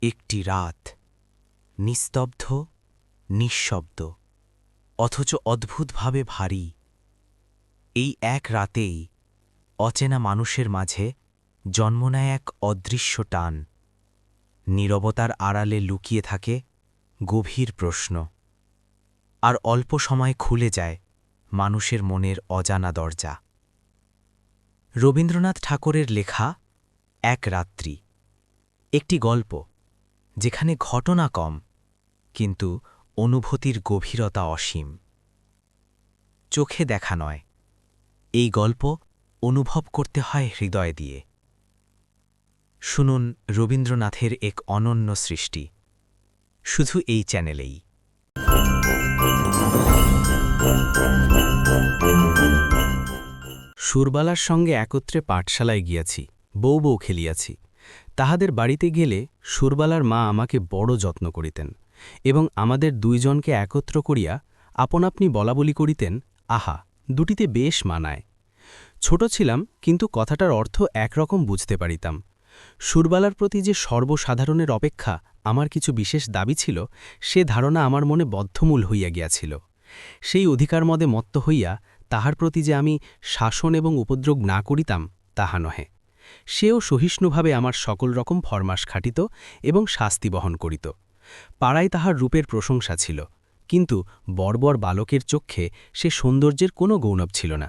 একটি রাত নিস্তব্ধ, নিঃশব্দ, অথচ অদ্ভুতভাবে ভারী। এই এক রাতেই অচেনা মানুষের মাঝে জন্ম নেয় এক অদৃশ্য টান। নীরবতার আড়ালে লুকিয়ে থাকে গভীর প্রশ্ন, আর অল্প সময় খুলে যায় মানুষের মনের অজানা দরজা। রবীন্দ্রনাথ ঠাকুরের লেখা এক রাত্রি, একটি গল্প যেখানে ঘটনা কম কিন্তু অনুভূতির গভীরতা অসীম। চোখে দেখা নয়, এই গল্প অনুভব করতে হয় হৃদয় দিয়ে। শুনুন রবীন্দ্রনাথের এক অনন্য সৃষ্টি, শুধু এই চ্যানেলেই। সুরবালার সঙ্গে একত্রে পাঠশালায় গিয়াছি, বউ বউ খেলিয়াছি। তাহাদের বাড়িতে গেলে সুরবালার মা আমাকে বড় যত্ন করিতেন এবং আমাদের দুইজনকে একত্র করিয়া আপন আপনি বলাবলি করিতেন। আহা, দুটিতে বেশ মানায়। ছোট ছিলাম, কিন্তু কথাটার অর্থ একরকম বুঝতে পারিতাম। সুরবালার প্রতি যে সর্বসাধারণের অপেক্ষা আমার কিছু বিশেষ দাবি ছিল, সে ধারণা আমার মনে বদ্ধমূল হইয়া গিয়াছিল। সেই অধিকার মদে মত্ত হইয়া তাহার প্রতি যে আমি শাসন এবং উপদ্রব না করিতাম, তাহা নহে। সেও সহিষ্ণুভাবে আমার সকল রকম ফরমাস খাটিত এবং শাস্তি বহন করিত। পাড়ায় তাহার রূপের প্রশংসা ছিল, কিন্তু বর্বর বালকের চক্ষে সে সৌন্দর্যের কোনো গৌরব ছিল না।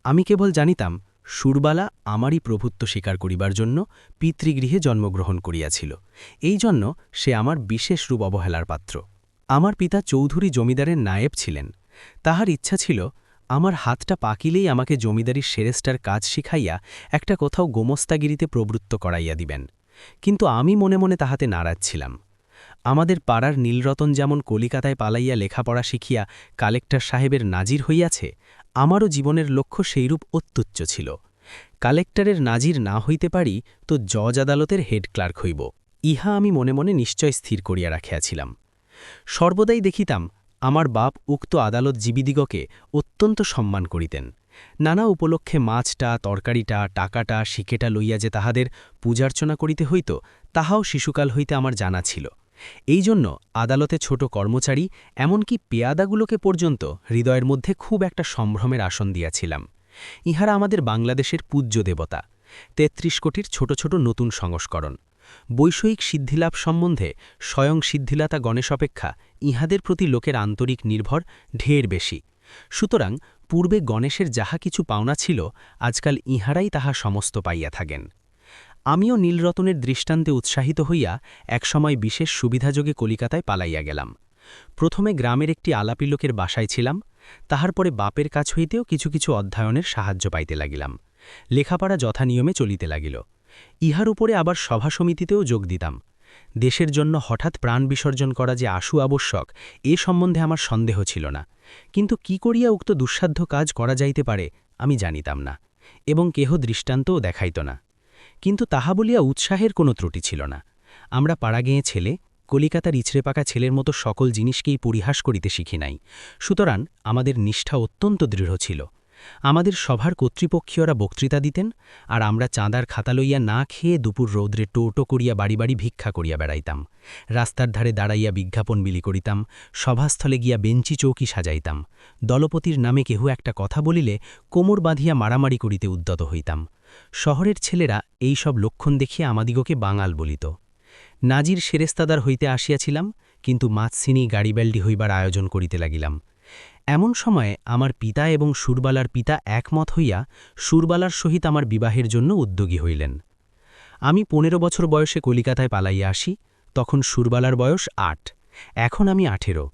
আমি কেবল জানিতাম সুরবালা আমারই প্রভুত্ব স্বীকার করিবার জন্য পিতৃগৃহে জন্মগ্রহণ করিয়াছিল, এই জন্য সে আমার বিশেষ রূপ অবহেলার পাত্র। আমার পিতা চৌধুরী জমিদারের নায়েব ছিলেন। তাহার ইচ্ছা ছিল আমার হাতটা পাকিলেই আমাকে জমিদারির সেরেস্টার কাজ শিখাইয়া একটা কোথাও গোমস্তাগিরিতে প্রবৃত্ত করাইয়া দিবেন, কিন্তু আমি মনে মনে তাহাতে নারাজ ছিলাম। আমাদের পাড়ার নীলরতন যেমন কলিকাতায় পালাইয়া লেখাপড়া শিখিয়া কালেক্টর সাহেবের নাজির হইয়াছে, আমারও জীবনের লক্ষ্য সেইরূপ অত্যুচ্চ ছিল। কালেক্টরের নাজির না হইতে পারি তো জজ আদালতের হেড ক্লার্ক হইব, ইহা আমি মনে মনে নিশ্চয় স্থির করিয়া রাখিয়াছিলাম। সর্বদাই দেখিতাম আমার বাপ উক্ত আদালত জীবিদিগকে অত্যন্ত সম্মান করিতেন। নানা উপলক্ষে মাছটা, তরকারিটা, টাকাটা, শিকেটা লইয়া যে তাহাদের পূজার্চনা করিতে হইত, তাহাও শিশুকাল হইতে আমার জানা ছিল। এই জন্য আদালতে ছোট কর্মচারী, এমনকি পেয়াদাগুলোকে পর্যন্ত হৃদয়ের মধ্যে খুব একটা সম্ভ্রমের আসন দিয়াছিলাম। ইহারা আমাদের বাংলাদেশের পূজ্য দেবতা, ৩৩ কোটির ছোট ছোট নতুন সংস্করণ। বৈষয়িক সিদ্ধিলাভ সম্বন্ধে স্বয়ং সিদ্ধিলাতা গণেশ অপেক্ষা ইহাদের প্রতি লোকের আন্তরিক নির্ভর ঢের বেশি। সুতরাং পূর্বে গণেশের যাহা কিছু পাওনা ছিল, আজকাল ইহারাই তাহা সমস্ত পাইয়া থাকেন। আমিও নীলরতনের দৃষ্টান্তে উৎসাহিত হইয়া একসময় বিশেষ সুবিধাযোগে কলিকাতায় পালাইয়া গেলাম। প্রথমে গ্রামের একটি আলাপি লোকের বাসায় ছিলাম, তাহার পরে বাপের কাছ হইতেও কিছু কিছু অধ্যয়নের সাহায্য পাইতে লাগিলাম। লেখাপড়া যথানিয়মে চলিতে লাগিল। ইহার উপরে আবার সভা সমিতিতেও যোগ দিতাম। দেশের জন্য হঠাৎ প্রাণ বিসর্জন করা যে আশু আবশ্যক, এ সম্বন্ধে আমার সন্দেহ ছিল না, কিন্তু কি করিয়া উক্ত দুঃসাধ্য কাজ করা যাইতে পারে আমি জানিতাম না, এবং কেহ দৃষ্টান্তও দেখাইত না। কিন্তু তাহা বলিয়া উৎসাহের কোনো ত্রুটি ছিল না। আমরা পাড়াগেঁয়ে ছেলে, কলিকাতার ইছড়ে পাকা ছেলের মতো সকল জিনিসকেই পরিহাস করিতে শিখি নাই, সুতরাং আমাদের নিষ্ঠা অত্যন্ত দৃঢ় ছিল। আমাদের সভার কর্তৃপক্ষীয়রা বক্তৃতা দিতেন, আর আমরা চাঁদার খাতা লইয়া না খেয়ে দুপুর রৌদ্রে টোটো করিয়া বাড়ি বাড়ি ভিক্ষা করিয়া বেড়াইতাম। রাস্তার ধারে দাঁড়াইয়া বিজ্ঞাপন বিলি করিতাম, সভাস্থলে গিয়া বেঞ্চি চৌকি সাজাইতাম। দলপতির নামে কেহ একটা কথা বলিলে কোমর বাঁধিয়া মারামারি করিতে উদ্যত হইতাম। শহরের ছেলেরা এই সব লক্ষণ দেখিয়া আমাদিগকে বাঙাল বলিত। নাজির সেরেস্তাদার হইতে আসিয়াছিলাম, কিন্তু মাছসিনি গাড়িবেলডি হইবার আয়োজন করিতে লাগিলাম। এমন সময়ে আমার পিতা এবং সুরবালার পিতা একমত হইয়া সুরবালার সহিত আমার বিবাহের জন্য উদ্যোগী হইলেন। আমি ১৫ বছর বয়সে কলিকাতায় পালাইয়া আসি, তখন সুরবালার বয়স ৮, এখন আমি ১৮।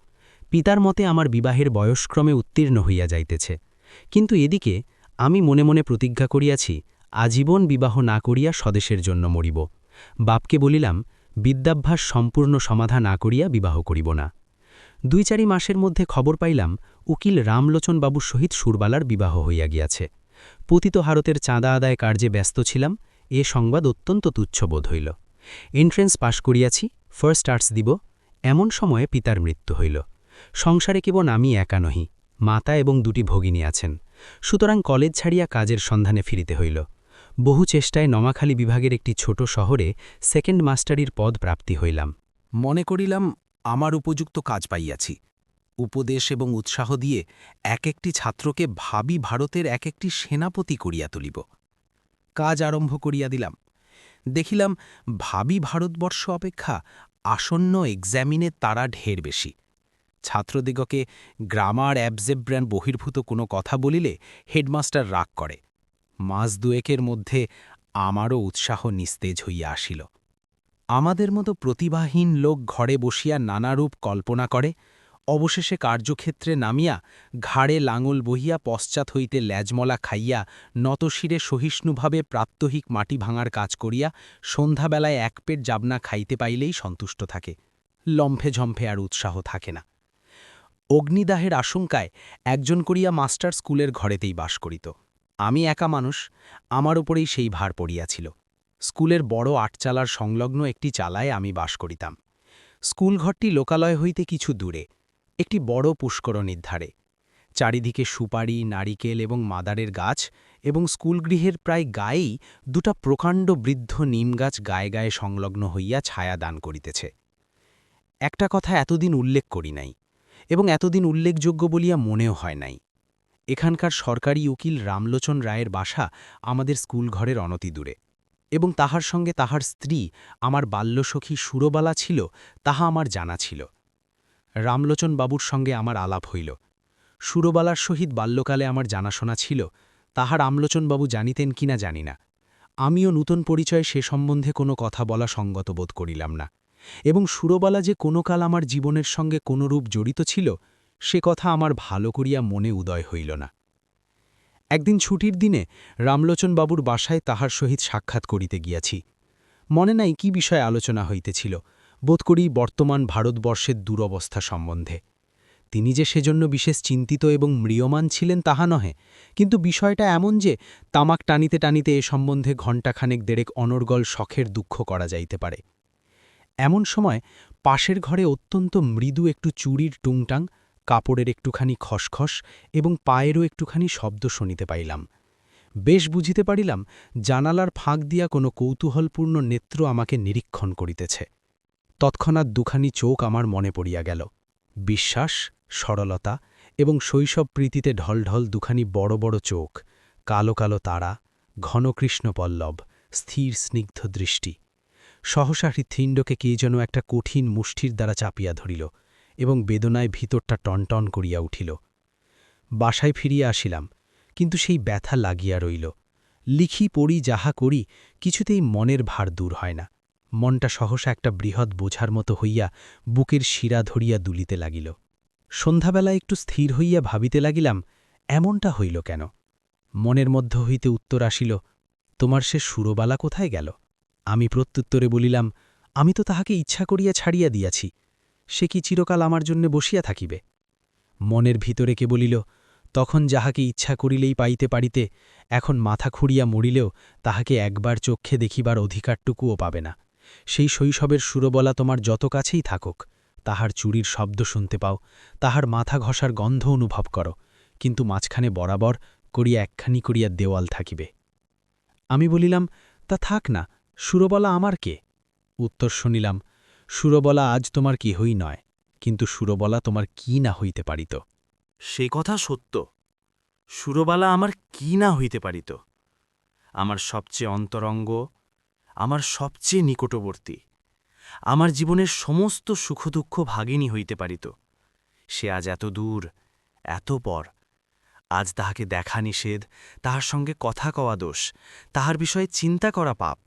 পিতার মতে আমার বিবাহের বয়সক্রমে উত্তীর্ণ হইয়া যাইতেছে, কিন্তু এদিকে আমি মনে মনে প্রতিজ্ঞা করিয়াছি আজীবন বিবাহ না করিয়া স্বদেশের জন্য মরিব। বাপকে বলিলাম বিদ্যাভ্যাস সম্পূর্ণ সমাধা না করিয়া বিবাহ করিব না। ২-৪ মাসের মধ্যে খবর পাইলাম উকিল রামলোচন বাবুর সহিত সুরবালার বিবাহ হইয়া গিয়াছে। পতিত হারতের চাঁদা আদায় কার্যে ব্যস্ত ছিলাম, এ সংবাদ অত্যন্ত তুচ্ছ বোধ হইল। এন্ট্রেন্স পাশ করিয়াছি, ফার্স্ট আর্টস দিব, এমন সময়ে পিতার মৃত্যু হইল। সংসারে কেবল আমি একা নহি, মাতা এবং ২টি ভগিনী আছেন, সুতরাং কলেজ ছাড়িয়া কাজের সন্ধানে ফিরিতে হইল। বহু চেষ্টায় নমাখালী বিভাগের একটি ছোট শহরে সেকেন্ড মাস্টারির পদ প্রাপ্তি হইলাম। মনে করিলাম আমার উপযুক্ত কাজ পাইয়াছি। উপদেশ এবং উৎসাহ দিয়ে এক একটি ছাত্রকে ভাবি ভারতের এক একটি সেনাপতি করিয়া তুলিব। কাজ আরম্ভ করিয়া দিলাম। দেখিলাম ভাবি ভারতবর্ষ অপেক্ষা আসন্ন এক্সামিনে তারা ঢের বেশি। ছাত্রদিগকে গ্রামার অ্যাবজেব্রান বহির্ভূত কোনো কথা বলিলে হেডমাস্টার রাগ করে। মাস দুয়েকের মধ্যে আমারও উৎসাহ নিস্তেজ হইয়া আসিল। আমাদের মতো প্রতিভাহীন লোক ঘরে বসিয়া নানারূপ কল্পনা করে, অবশেষে কার্যক্ষেত্রে নামিয়া ঘাড়ে লাঙল বহিয়া পশ্চাৎ হইতে ল্যাজমলা খাইয়া নতশিরে সহিষ্ণুভাবে প্রাত্যহিক মাটি ভাঙার কাজ করিয়া সন্ধ্যাবেলায় এক পেট জাবনা খাইতে পাইলেই সন্তুষ্ট থাকে। লম্ফে ঝম্ফে আর উৎসাহ থাকে না। অগ্নিদাহের আশঙ্কায় একজন করিয়া মাস্টার স্কুলের ঘরেতেই বাস করিত। আমি একা মানুষ, আমার উপরেই সেই ভার পড়িয়াছিল। স্কুলের বড় আটচালার সংলগ্ন একটি চালায় আমি বাস করিতাম। স্কুলঘরটি লোকালয় হইতে কিছু দূরে, একটি বড় পুষ্করণীর ধারে। চারিদিকে সুপারি, নারিকেল এবং মাদারের গাছ, এবং স্কুলগৃহের প্রায় গায়েই দুটা প্রকাণ্ড বৃদ্ধ নিমগাছ গায়ে গায়ে সংলগ্ন হইয়া ছায়া দান করিতেছে। একটা কথা এতদিন উল্লেখ করি নাই, এবং এতদিন উল্লেখযোগ্য বলিয়া মনেও হয় নাই। এখানকার সরকারি উকিল রামলোচন রায়ের বাসা আমাদের স্কুলঘরের অনতি দূরে, এবং তাহার সঙ্গে তাহার স্ত্রী আমার বাল্যসখী সুরবালা ছিল তাহা আমার জানা ছিল। রামলোচন বাবুর সঙ্গে আমার আলাপ হইল। সুরবালার সহিত বাল্যকালে আমার জানাশোনা ছিল, তাহা রামলোচনবাবু জানিতেন কিনা জানি না। আমিও নূতন পরিচয়ে সে সম্বন্ধে কোনো কথা বলা সঙ্গত বোধ করিলাম না, এবং সুরবালা যে কোনো কাল আমার জীবনের সঙ্গে কোনরূপ জড়িত ছিল সে কথা আমার ভালো করিয়া মনে উদয় হইল না। একদিন ছুটির দিনে রামলোচনবাবুর বাসায় তাহার সহিত সাক্ষাৎ করিতে গিয়াছি। মনে নাই কি বিষয়ে আলোচনা হইতেছিল, বোধ করি বর্তমান ভারতবর্ষের দুরবস্থা সম্বন্ধে। তিনি যে সেজন্য বিশেষ চিন্তিত এবং ম্রিয়মান ছিলেন তাহা নহে, কিন্তু বিষয়টা এমন যে তামাক টানিতে টানিতে এ সম্বন্ধে ঘণ্টাখানেক দেড়েক অনর্গল শখের দুঃখ করা যাইতে পারে। এমন সময় পাশের ঘরে অত্যন্ত মৃদু একটু চুড়ির টুংটাং, কাপড়ের একটুখানি খসখস এবং পায়েরও একটুখানি শব্দ শুনিতে পাইলাম। বেশ বুঝিতে পারিলাম জানালার ফাঁক দিয়া কোনো কৌতূহলপূর্ণ নেত্র আমাকে নিরীক্ষণ করিতেছে। তৎক্ষণাৎ দুখানি চোখ আমার মনে পড়িয়া গেল। বিশ্বাস, সরলতা এবং শৈশব প্রীতিতে ঢলঢল দুখানি বড় বড় চোখ, কালো কালো তারা, ঘন কৃষ্ণপল্লব, স্থির স্নিগ্ধ দৃষ্টি। সহসা হৃৎপিণ্ডকে কে যেন একটা কঠিন মুষ্টির দ্বারা চাপিয়া ধরিল, এবং বেদনায় ভিতরটা টনটন করিয়া উঠিল। বাসায় ফিরিয়া আসিলাম, কিন্তু সেই ব্যথা লাগিয়া রইল। লিখি পড়ি যাহা করি কিছুতেই মনের ভার দূর হয় না। মনটা সহসা একটা বৃহৎ বোঝার মতো হইয়া বুকের শিরা ধরিয়া দুলিতে লাগিল। সন্ধ্যাবেলা একটু স্থির হইয়া ভাবিতে লাগিলাম, এমনটা হইল কেন? মনের মধ্য হইতে উত্তর আসিল, তোমার সে সুরবালা কোথায় গেল? আমি প্রত্যুত্তরে বলিলাম, আমি তো তাহাকে ইচ্ছা করিয়া ছাড়িয়া দিয়াছি, সে কি চিরকাল আমার জন্য বসিয়া থাকিবে? মনের ভিতরে কে বলিল, তখন যাহাকে ইচ্ছা করিলেই পাইতে পারিতে, এখন মাথা খুঁড়িয়া মরিলেও তাহাকে একবার চক্ষে দেখিবার অধিকারটুকুও পাবে না। সেই শৈশবের সুরবলা তোমার যত কাছেই থাকুক, তাহার চুরির শব্দ শুনতে পাও, তাহার মাথা ঘষার গন্ধ অনুভব করো, কিন্তু মাঝখানে বরাবর করিয়া একখানি করিয়া দেওয়াল থাকিবে। আমি বলিলাম, তা থাক না, সুরবলা আমার কে? উত্তর শুনিলাম, সুরবলা আজ তোমার কেহই নয়, কিন্তু সুরবলা তোমার কি না হইতে পারিত। সে কথা সত্য, সুরবালা আমার কি না হইতে পারিত। আমার সবচেয়ে অন্তরঙ্গ, আমার সবচেয়ে নিকটবর্তী, আমার জীবনের সমস্ত সুখদুঃখ ভাগিনী হইতে পারিত। সে আজ এত দূর, এত পর। আজ তাহাকে দেখা নিষেধ, তাহার সঙ্গে কথা কওয়া দোষ, তাহার বিষয়ে চিন্তা করা পাপ।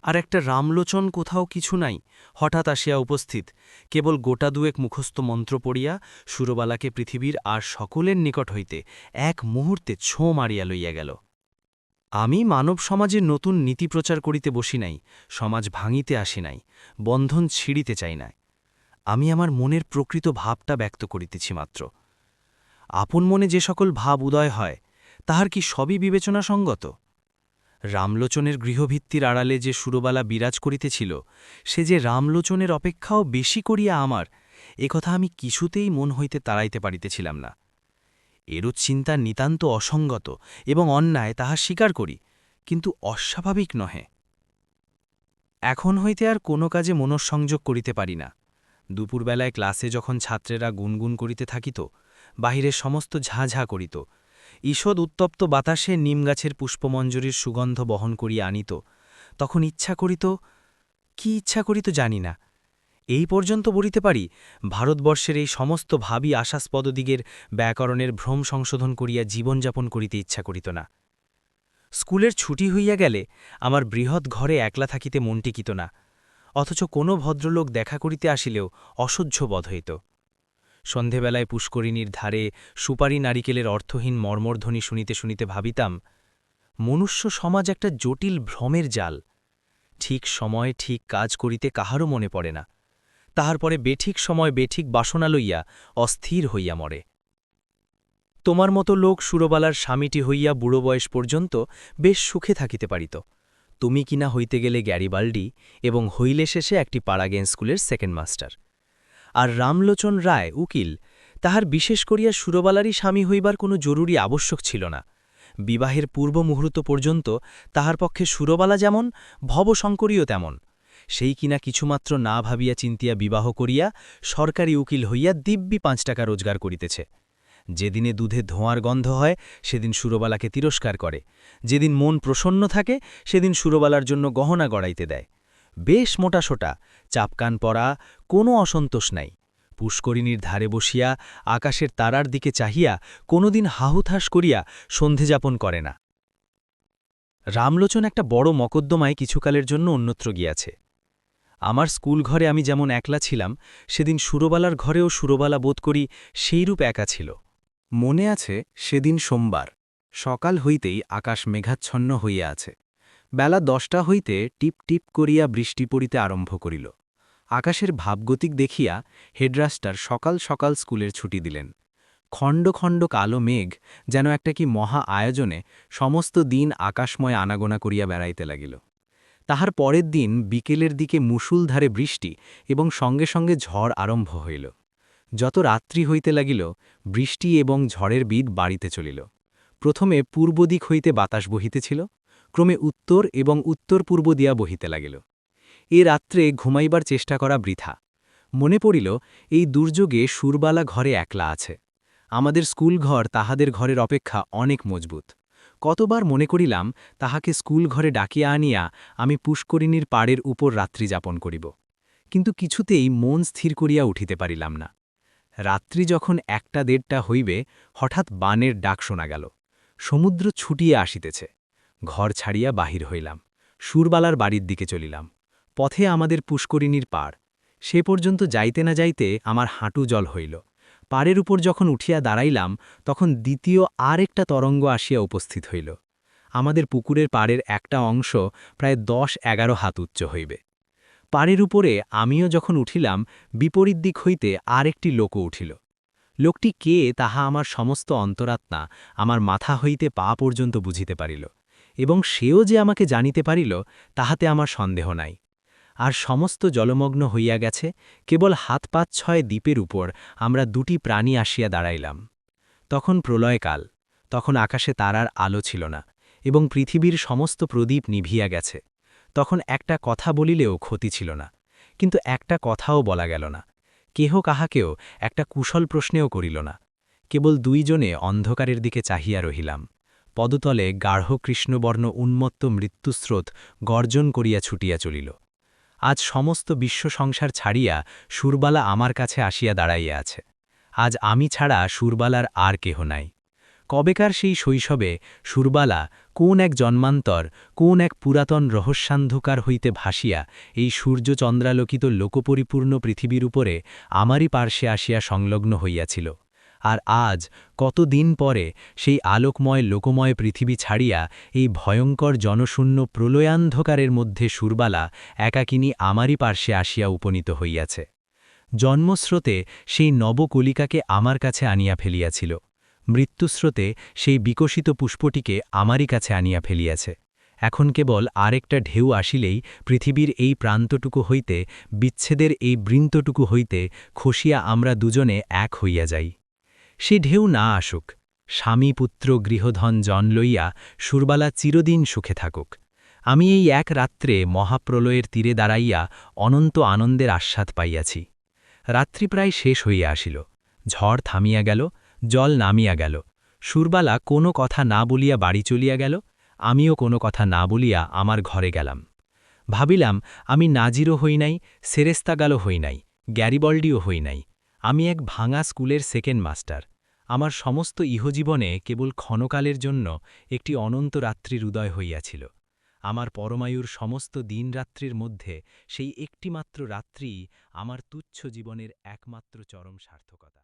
আর একটা রামলোচন কোথাও কিছু নাই, হঠাৎ আসিয়া উপস্থিত, কেবল গোটা দুয়েক মুখস্থ মন্ত্র পড়িয়া সুরবালাকে পৃথিবীর আর সকলের নিকট হইতে এক মুহূর্তে ছোঁ মারিয়া লইয়া গেল। আমি মানব সমাজের নতুন নীতি প্রচার করিতে বসি নাই, সমাজ ভাঙিতে আসি নাই, বন্ধন ছিঁড়িতে চাই নাই। আমি আমার মনের প্রকৃত ভাবটা ব্যক্ত করিতেছি মাত্র। আপন মনে যে সকল ভাব উদয় হয়, তাহার কি সবই বিবেচনা সঙ্গত? রামলোচনের গৃহভিত্তির আড়ালে যে সুরবালা বিরাজ করিতেছিল, সে যে রামলোচনের অপেক্ষাও বেশি করিয়া আমার, একথা আমি কিছুতেই মন হইতে তাড়াইতে পারিতেছিলাম না। এরূপ চিন্তা নিতান্ত অসঙ্গত এবং অন্যায়, তাহা স্বীকার করি, কিন্তু অস্বাভাবিক নহে। এখন হইতে আর কোনো কাজে মনঃসংযোগ করিতে পারি না। দুপুরবেলায় ক্লাসে যখন ছাত্রেরা গুনগুন করিতে থাকিত, বাহিরের সমস্ত ঝাঁ করিত, ঈষৎ উত্তপ্ত বাতাসে নিমগাছের পুষ্পমঞ্জরীর সুগন্ধ বহন করিয়া আনিত, তখন ইচ্ছা করিত জানি না। এই পর্যন্ত বলিতে পারি, ভারতবর্ষের এই সমস্ত ভাবী আশাস্পদদিগের ব্যাকরণের ভ্রম সংশোধন করিয়া জীবনযাপন করিতে ইচ্ছা করিত না। স্কুলের ছুটি হইয়া গেলে আমার বৃহৎ ঘরে একলা থাকিতে মন টিকিত না, অথচ কোনো ভদ্রলোক দেখা করিতে আসিলেও অসহ্য বোধ হইত। সন্ধেবেলায় পুষ্করিণীর ধারে সুপারি নারিকেলের অর্থহীন মর্মর্ধ্বনি শুনিতে শুনিতে ভাবিতাম, মনুষ্য সমাজ একটা জটিল ভ্রমের জাল। ঠিক সময়ে ঠিক কাজ করিতে কাহারও মনে পড়ে না, তাহার পরে বেঠিক সময় বেঠিক বাসনা লইয়া অস্থির হইয়া মরে। তোমার মতো লোক সুরবালার স্বামীটি হইয়া বুড়ো বয়স পর্যন্ত বেশ সুখে থাকিতে পারিত। তুমি কিনা হইতে গেলে গ্যারিবাল্ডি এবং হইলে শেষে একটি পাড়াগেন স্কুলের সেকেন্ড মাস্টার। আর রামলোচন রায় উকিল, তাহার বিশেষ করিয়া সুরবালারই স্বামী হইবার কোনো জরুরি আবশ্যক ছিল না। বিবাহের পূর্ব মুহূর্ত পর্যন্ত তাহার পক্ষে সুরবালা যেমন, ভবশঙ্করীও তেমন। সেই কিনা কিছুমাত্র না ভাবিয়া চিন্তিয়া বিবাহ করিয়া সরকারি উকিল হইয়া দিব্যি 5 টাকা রোজগার করিতেছে। যেদিনে দুধে ধোঁয়ার গন্ধ হয় সেদিন সুরবালাকে তিরস্কার করে, যেদিন মন প্রসন্ন থাকে সেদিন সুরবালার জন্য গহনা গড়াইতে দেয়। বেশ মোটাসোটা, চাপকান পরা, কোনো অসন্তোষ নাই। পুষ্করিণীর ধারে বসিয়া আকাশের তারার দিকে চাহিয়া কোনোদিন হাহুতাস করিয়া সন্ধেযাপন করে না। রামলোচন একটা বড় মকদ্দমায় কিছুকালের জন্য অন্যত্র গিয়াছে। আমার স্কুল ঘরে আমি যেমন একলা ছিলাম, সেদিন সুরবালার ঘরেও সুরবালা বোধ করি সেইরূপ একা ছিল। মনে আছে সেদিন সোমবার, সকাল হইতেই আকাশ মেঘাচ্ছন্ন হইয়া আছে। বেলা 10টা হইতে টিপ টিপ করিয়া বৃষ্টি পড়িতে আরম্ভ করিল। আকাশের ভাবগতিক দেখিয়া হেডমাস্টার সকাল সকাল স্কুলের ছুটি দিলেন। খণ্ড খণ্ড কালো মেঘ যেন একটা কি মহা আয়োজনে সমস্ত দিন আকাশময় আনাগোনা করিয়া বেড়াইতে লাগিল। তাহার পরের দিন বিকেলের দিকে মুষলধারে বৃষ্টি এবং সঙ্গে সঙ্গে ঝড় আরম্ভ হইল। যত রাত্রি হইতে লাগিল, বৃষ্টি এবং ঝড়ের বিদ বাড়িতে চলিল। প্রথমে পূর্ব দিক হইতে বাতাস বহিতেছিল, ক্রমে উত্তর এবং উত্তর পূর্ব দিয়া বহিতে লাগিল। এ রাত্রে ঘুমাইবার চেষ্টা করা বৃথা। মনে পড়িল এই দুর্যোগে সুরবালা ঘরে একলা আছে। আমাদের স্কুল ঘর তাহাদের ঘরের অপেক্ষা অনেক মজবুত। কতবার মনে করিলাম তাহাকে স্কুল ঘরে ডাকিয়া আনিয়া আমি পুষ্করিণীর পাড়ের উপর রাত্রি যাপন করিব, কিন্তু কিছুতেই মন স্থির করিয়া উঠিতে পারিলাম না। রাত্রি যখন 1টা-1:30 হইবে, হঠাৎ বানের ডাক শোনা গেল। সমুদ্র ছুটিয়া আসিতেছে। ঘর ছাড়িয়া বাহির হইলাম, সুরবালার বাড়ির দিকে চলিলাম। পথে আমাদের পুষ্করিণীর পাড়। সে পর্যন্ত যাইতে না যাইতে আমার হাঁটু জল হইল। পাড়ের উপর যখন উঠিয়া দাঁড়াইলাম, তখন দ্বিতীয় আর একটা তরঙ্গ আসিয়া উপস্থিত হইল। আমাদের পুকুরের পাড়ের একটা অংশ প্রায় 10-11 হাত উচ্চ হইবে। পাড়ের উপরে আমিও যখন উঠিলাম, বিপরীত দিক হইতে আর একটি লোকও উঠিল। লোকটি কে তাহা আমার সমস্ত অন্তরাত্মা আমার মাথা হইতে পা পর্যন্ত বুঝিতে পারিল, এবং সেও যে আমাকে জানিতে পারিল তাহাতে আমার সন্দেহ নাই। আর সমস্ত জলমগ্ন হইয়া গেছে, কেবল 7-5-6 দ্বীপের উপর আমরা 2টি প্রাণী আসিয়া দাঁড়াইলাম। তখন প্রলয়কাল, তখন আকাশে তারার আলো ছিল না, এবং পৃথিবীর সমস্ত প্রদীপ নিভিয়া গেছে। তখন একটা কথা বলিলেও ক্ষতি ছিল না, কিন্তু একটা কথাও বলা গেল না। কেহ কাহাকেও একটা কুশল প্রশ্নেও করিল না। কেবল 2 জনে অন্ধকারের দিকে চাহিয়া রহিলাম। পদতলে গাঢ় কৃষ্ণবর্ণ উন্মত্ত মৃত্যুস্রোত গর্জন করিয়া ছুটিয়া চলিল। আজ সমস্ত বিশ্ব সংসার ছাড়িয়া সুরবালা আমার কাছে আসিয়া দাঁড়াইয়া আছে। আজ আমি ছাড়া সুরবালার আর কেহ নাই। কবেকার সেই শৈশবে সুরবালা কোন এক জন্মান্তর, কোন এক পুরাতন রহস্যান্ধকার হইতে ভাসিয়া এই সূর্যচন্দ্রালোকিত লোকপরিপূর্ণ পৃথিবীর উপরে আমারই পার্শ্বে আসিয়া সংলগ্ন হইয়াছিল। আর আজ কতদিন পরে সেই আলোকময় লোকময় পৃথিবী ছাড়িয়া এই ভয়ঙ্কর জনশূন্য প্রলয়ান্ধকারের মধ্যে সুরবালা একাকিনী আমারই পার্শ্বে আসিয়া উপনীত হইয়াছে। জন্মস্রোতে সেই নবকলিকাকে আমার কাছে আনিয়া ফেলিয়াছিল, মৃত্যুস্রোতে সেই বিকশিত পুষ্পটিকে আমারই কাছে আনিয়া ফেলিয়াছে। এখন কেবল আরেকটা ঢেউ আসিলেই পৃথিবীর এই প্রান্তটুকু হইতে, বিচ্ছেদের এই বৃন্তটুকু হইতে খসিয়া আমরা দুজনে এক হইয়া যাই। সে ঢেউ না আসুক, স্বামী পুত্র গৃহধন জন লইয়া সুরবালা চিরদিন সুখে থাকুক। আমি এই এক রাত্রে মহাপ্রলয়ের তীরে দাঁড়াইয়া অনন্ত আনন্দের আস্বাদ পাইয়াছি। রাত্রি প্রায় শেষ হইয়া আসিল, ঝড় থামিয়া গেল, জল নামিয়া গেল। সুরবালা কোনো কথা না বলিয়া বাড়ি চলিয়া গেল, আমিও কোনো কথা না বলিয়া আমার ঘরে গেলাম। ভাবিলাম, আমি নাজিরও হই নাই, সেরেস্তাগালও হই নাই, গ্যারিবল্ডিও হই নাই। আমি এক ভাঙা স্কুলের সেকেন্ড মাস্টার। আমার সমস্ত ইহজীবনে কেবল ক্ষণকালের জন্য একটি অনন্ত রাত্রির উদয় হইয়াছিল। আমার পরমায়ুর সমস্ত দিনরাত্রির মধ্যে সেই একটিমাত্র রাত্রিই আমার তুচ্ছ জীবনের একমাত্র চরম সার্থকতা।